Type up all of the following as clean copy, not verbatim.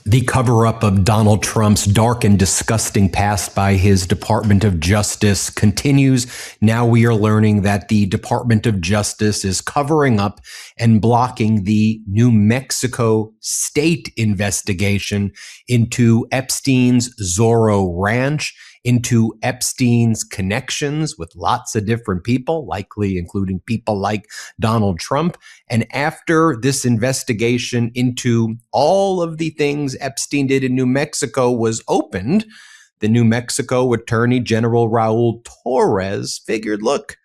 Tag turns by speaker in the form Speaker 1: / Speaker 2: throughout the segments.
Speaker 1: The cover-up of Donald Trump's dark and disgusting past by his Department of Justice continues. Now we are learning that the Department of Justice is covering up and blocking the New Mexico state investigation into Epstein's Zorro Ranch, into Epstein's connections with lots of different people, likely including people like Donald Trump. And after this investigation into all of the things Epstein did in New Mexico was opened, the New Mexico Attorney General Raul Torres figured, look,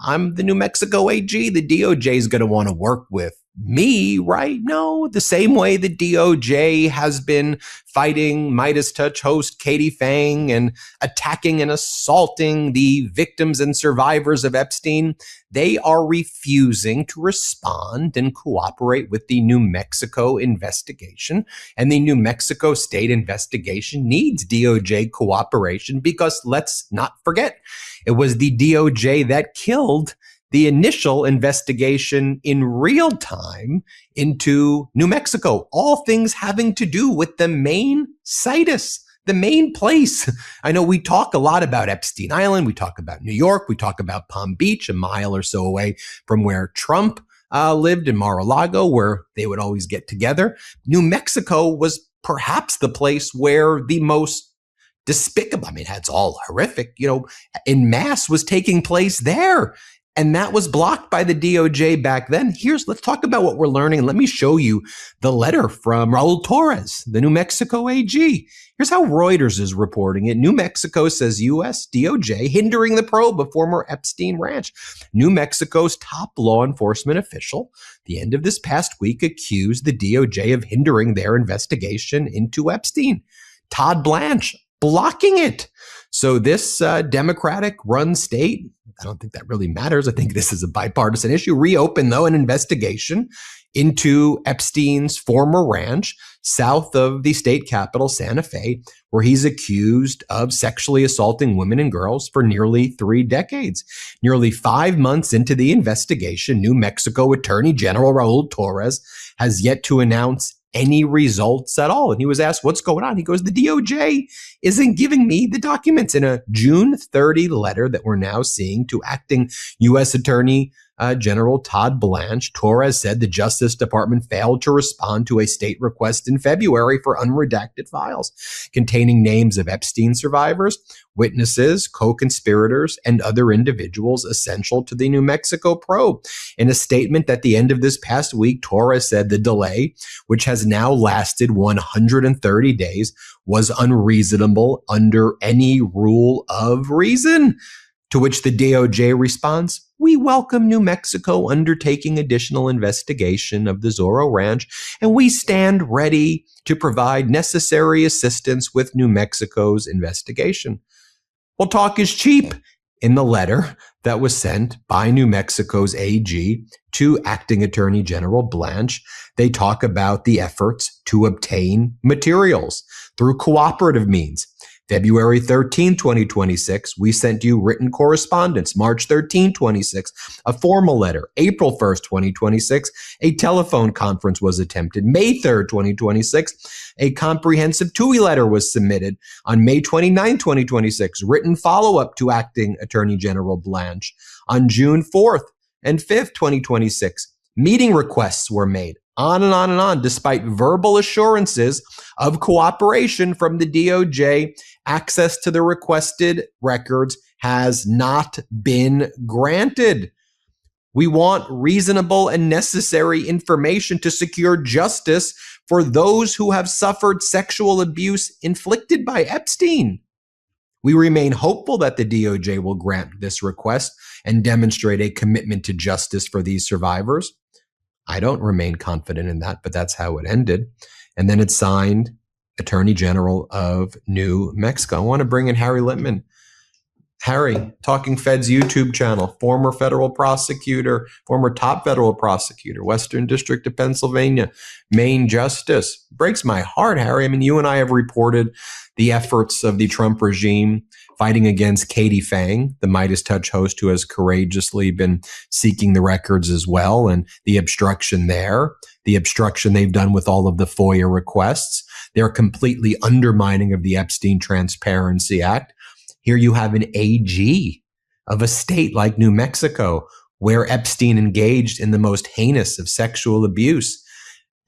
Speaker 1: I'm the New Mexico AG. The DOJ is going to want to work with me, right? No, the same way the DOJ has been fighting MeidasTouch host Katie Fang and attacking and assaulting the victims and survivors of Epstein, they are refusing to respond and cooperate with the New Mexico investigation. And the New Mexico state investigation needs DOJ cooperation because let's not forget, it was the DOJ that killed the initial investigation in real time into New Mexico, all things having to do with the main situs, the main place. I know we talk a lot about Epstein Island. We talk about New York. We talk about Palm Beach, a mile or so away from where Trump lived in Mar-a-Lago, where they would always get together. New Mexico was perhaps the place where the most despicable, I mean, it's all horrific, in mass was taking place there. And that was blocked by the DOJ back then. Let's talk about what we're learning. And let me show you the letter from Raul Torres, the New Mexico AG. Here's how Reuters is reporting it. New Mexico says U.S. DOJ hindering the probe of former Epstein Ranch. New Mexico's top law enforcement official, the end of this past week, accused the DOJ of hindering their investigation into Epstein. Todd Blanche blocking it. So this Democratic-run state, I don't think that really matters. I think this is a bipartisan issue. Reopened, though, an investigation into Epstein's former ranch south of the state capital, Santa Fe, where he's accused of sexually assaulting women and girls for nearly 3 decades. Nearly 5 months into the investigation, New Mexico Attorney General Raul Torres has yet to announce any results at all. And he was asked, what's going on? He goes, the DOJ isn't giving me the documents. In a June 30 letter that we're now seeing to acting U.S. Attorney General Todd Blanche, Torres said the Justice Department failed to respond to a state request in February for unredacted files containing names of Epstein survivors, witnesses, co-conspirators, and other individuals essential to the New Mexico probe. In a statement at the end of this past week, Torres said the delay, which has now lasted 130 days, was unreasonable under any rule of reason. To which the DOJ responds, we welcome New Mexico undertaking additional investigation of the Zorro Ranch, and we stand ready to provide necessary assistance with New Mexico's investigation. Well, talk is cheap. In the letter that was sent by New Mexico's AG to Acting Attorney General Blanche, they talk about the efforts to obtain materials through cooperative means. February 13, 2026, we sent you written correspondence. March 13, 26, a formal letter. April 1st, 2026, a telephone conference was attempted. May 3rd, 2026, a comprehensive TUI letter was submitted. On May 29, 2026, written follow-up to Acting Attorney General Blanche. On June 4th and 5th, 2026, meeting requests were made. On and on and on, despite verbal assurances of cooperation from the DOJ, access to the requested records has not been granted. We want reasonable and necessary information to secure justice for those who have suffered sexual abuse inflicted by Epstein. We remain hopeful that the DOJ will grant this request and demonstrate a commitment to justice for these survivors. I don't remain confident in that, but that's how it ended. And then it signed Attorney General of New Mexico. I want to bring in Harry Litman. Harry, Talking Feds YouTube channel, former federal prosecutor, former top federal prosecutor, Western District of Pennsylvania, Maine Justice. Breaks my heart, Harry. I mean, you and I have reported the efforts of the Trump regime fighting against Katie Fang, the MeidasTouch host who has courageously been seeking the records as well, and the obstruction there. the obstruction they've done with all of the FOIA requests. They're completely undermining of the Epstein Transparency Act. Here you have an AG of a state like New Mexico, where Epstein engaged in the most heinous of sexual abuse.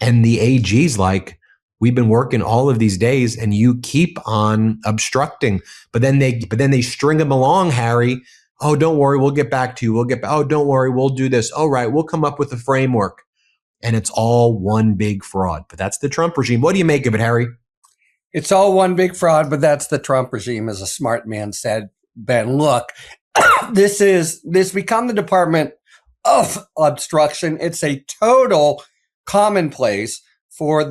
Speaker 1: And the AG's like, we've been working all of these days and you keep on obstructing. But then they string them along, Harry. Oh, don't worry, we'll get back to you. Oh, don't worry, we'll do this. Oh, right, we'll come up with a framework. And it's all one big fraud. But that's the Trump regime. What do you make of it, Harry?
Speaker 2: It's all one big fraud, but that's the Trump regime, as a smart man said. Ben, look, this become the Department of Obstruction. It's a total commonplace for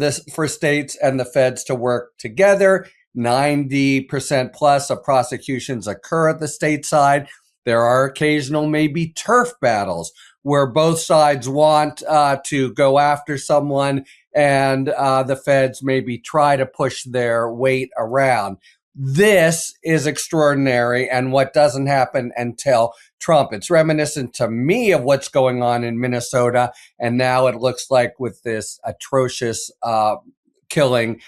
Speaker 2: states and the feds to work together. 90% plus of prosecutions occur at the state side. There are occasional maybe turf battles where both sides want to go after someone and the feds maybe try to push their weight around. This is extraordinary, and what doesn't happen until Trump. It's reminiscent to me of what's going on in Minnesota, and now it looks like with this atrocious killing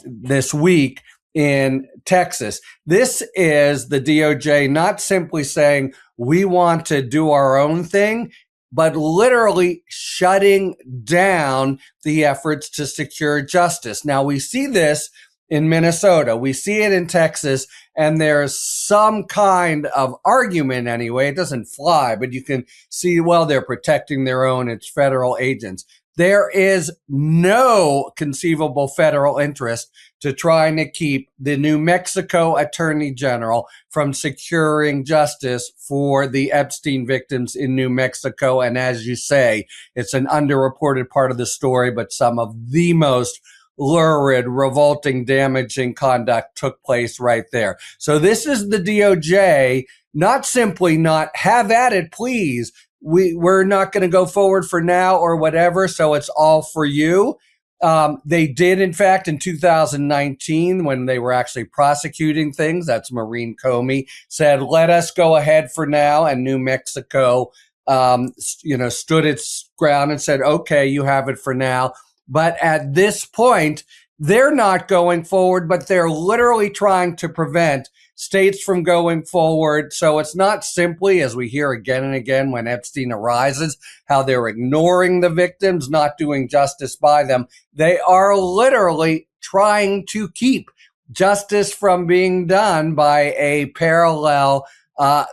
Speaker 2: this week in Texas. This is the DOJ not simply saying we want to do our own thing, but literally shutting down the efforts to secure justice. Now, we see this in Minnesota. We see it in Texas, and there's some kind of argument anyway. It doesn't fly, but you can see, well, they're protecting their own. It's federal agents. There is no conceivable federal interest to trying to keep the New Mexico Attorney General from securing justice for the Epstein victims in New Mexico. And as you say, it's an underreported part of the story, but some of the most lurid, revolting, damaging conduct took place right there. So this is the DOJ, not simply not have at it, please. We're not going to go forward for now or whatever. So it's all for you. They did, in fact, in 2019, when they were actually prosecuting things, that's Maureen Comey, said, let us go ahead for now. And New Mexico, stood its ground and said, okay, you have it for now. But at this point, they're not going forward, but they're literally trying to prevent states from going forward. So it's not simply, as we hear again and again when Epstein arises, how they're ignoring the victims, not doing justice by them. They are literally trying to keep justice from being done by a parallel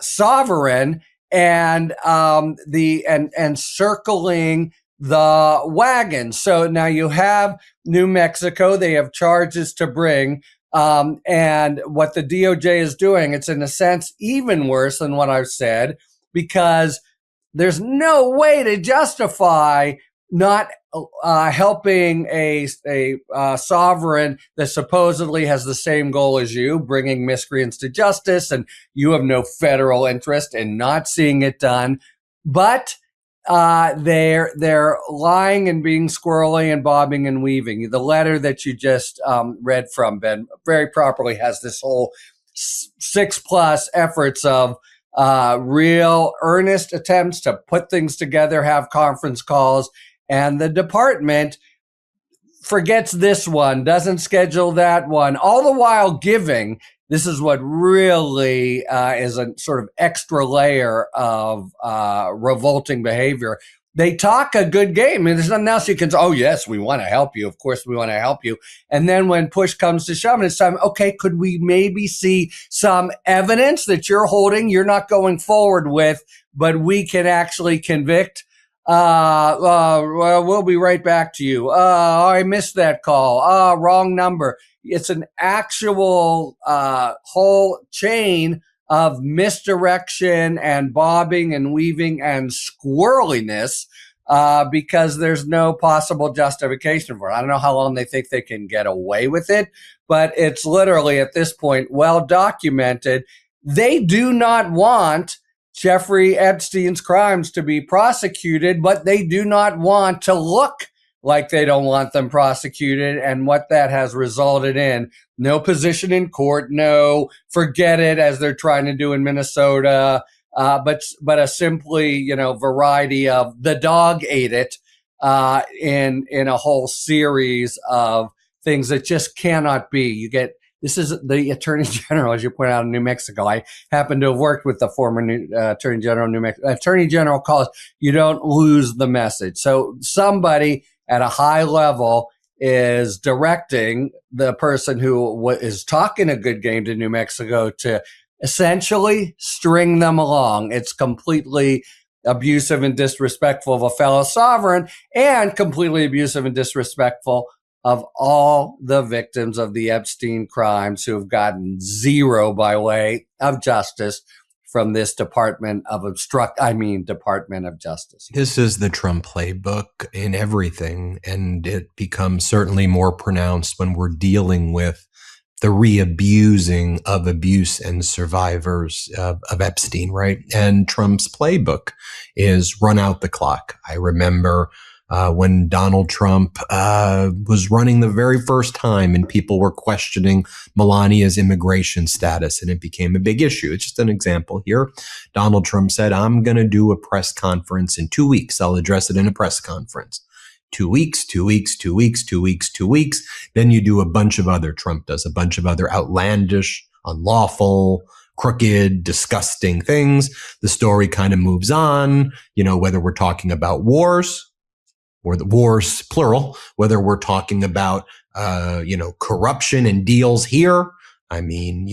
Speaker 2: sovereign and circling the wagon. So now you have New Mexico. They have charges to bring. And what the DOJ is doing, it's in a sense even worse than what I've said, because there's no way to justify not helping a sovereign that supposedly has the same goal as you, bringing miscreants to justice, and you have no federal interest in not seeing it done. But they're lying and being squirrely and bobbing and weaving. The letter that you just read from, Ben, very properly has this whole 6+ efforts of real earnest attempts to put things together, have conference calls, and the department forgets this one, doesn't schedule that one, all the while giving. This is what really is a sort of extra layer of revolting behavior. They talk a good game, and there's nothing else you can say. Oh, yes, we want to help you. Of course, we want to help you. And then when push comes to shove, and it's time, okay, could we maybe see some evidence that you're holding, you're not going forward with, but we can actually convict? Well, we'll be right back to you. I missed that call. Wrong number. It's an actual whole chain of misdirection and bobbing and weaving and squirreliness because there's no possible justification for it. I don't know how long they think they can get away with it, but it's literally at this point well documented. They do not want Jeffrey Epstein's crimes to be prosecuted, but they do not want to look like they don't want them prosecuted. And what that has resulted in, no position in court, no forget it, as they're trying to do in Minnesota, but a simply, variety of the dog ate it. in a whole series of things that just cannot be. This is the Attorney General, as you point out, in New Mexico. I happen to have worked with the former Attorney General of New Mexico. Attorney General calls, you don't lose the message. So somebody at a high level is directing the person who is talking a good game to New Mexico to essentially string them along. It's completely abusive and disrespectful of a fellow sovereign, and completely abusive and disrespectful of all the victims of the Epstein crimes who have gotten zero by way of justice from this Department of Justice.
Speaker 1: This is the Trump playbook in everything, and it becomes certainly more pronounced when we're dealing with the re-abusing of abuse and survivors of Epstein, right? And Trump's playbook is run out the clock. I remember when Donald Trump was running the very first time and people were questioning Melania's immigration status, and it became a big issue. It's just an example here. Donald Trump said, I'm going to do a press conference in 2 weeks. I'll address it in a press conference. 2 weeks, 2 weeks, 2 weeks, 2 weeks, 2 weeks. Then you do Trump does a bunch of other outlandish, unlawful, crooked, disgusting things. The story kind of moves on, whether we're talking about wars, or the wars, plural, whether we're talking about, corruption and deals here. I mean,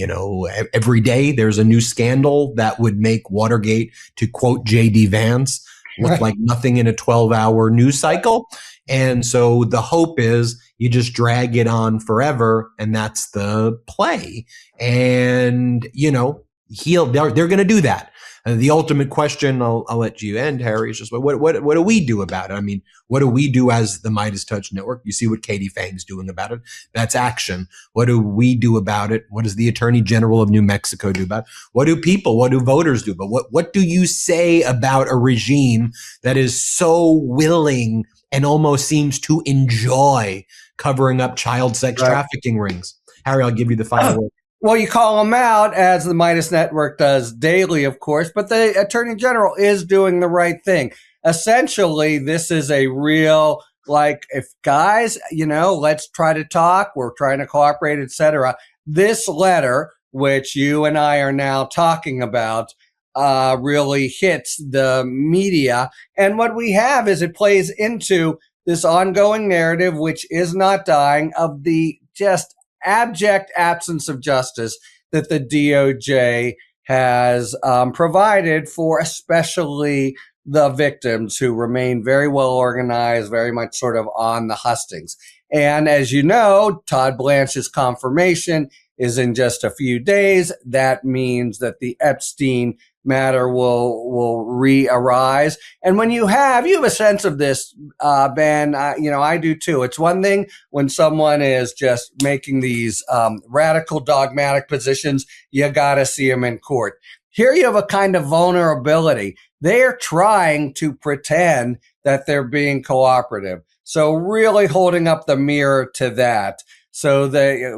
Speaker 1: every day there's a new scandal that would make Watergate, to quote J.D. Vance, look like nothing in a 12-hour news cycle. And so the hope is you just drag it on forever, and that's the play. And, they're going to do that. The ultimate question, I'll let you end, Harry, is just what do we do about it? I mean, what do we do as the MeidasTouch Network? You see what Katie Fang's doing about it. That's action. What do we do about it? What does the Attorney General of New Mexico do about it? What do voters do? But what do you say about a regime that is so willing and almost seems to enjoy covering up child sex trafficking rings? Harry, I'll give you the final word.
Speaker 2: Well, you call them out, as the Meidas Network does daily, of course, but the Attorney General is doing the right thing. Essentially, this is a real, if guys, let's try to talk, we're trying to cooperate, etc. This letter, which you and I are now talking about, really hits the media. And what we have is it plays into this ongoing narrative, which is not dying, of the just abject absence of justice that the DOJ has provided for, especially the victims, who remain very well organized, very much sort of on the hustings. And as you know, Todd Blanche's confirmation is in just a few days. That means that the Epstein matter will re-arise. And when you have a sense of this, Ben, I do too. It's one thing when someone is just making these radical dogmatic positions, you got to see them in court. Here you have a kind of vulnerability. They are trying to pretend that they're being cooperative. So really holding up the mirror to that. So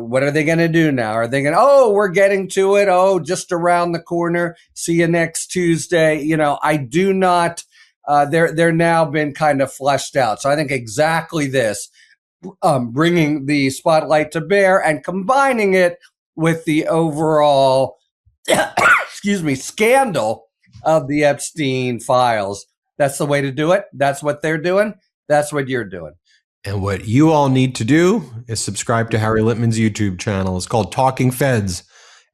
Speaker 2: what are they going to do now? Are they going to, we're getting to it. Just around the corner. See you next Tuesday. I do not, they're now been kind of fleshed out. So I think exactly this, bringing the spotlight to bear and combining it with the overall, scandal of the Epstein files. That's the way to do it. That's what they're doing. That's what you're doing.
Speaker 1: And what you all need to do is subscribe to Harry Litman's YouTube channel. It's called Talking Feds.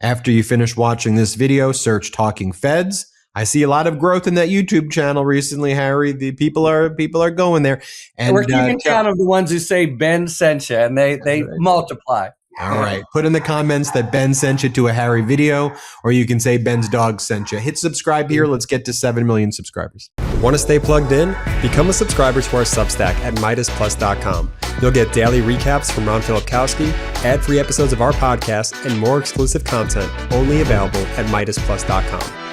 Speaker 1: After you finish watching this video, search Talking Feds. I see a lot of growth in that YouTube channel recently, Harry. The people are going there. And
Speaker 2: we're keeping count of the ones who say Ben sent you, and they multiply.
Speaker 1: All right. Put in the comments that Ben sent you to a Harry video, or you can say Ben's dog sent you. Hit subscribe here. Let's get to 7 million subscribers.
Speaker 3: Want to stay plugged in? Become a subscriber to our Substack at MeidasPlus.com. You'll get daily recaps from Ron Filipkowski, ad-free episodes of our podcast, and more exclusive content only available at MeidasPlus.com.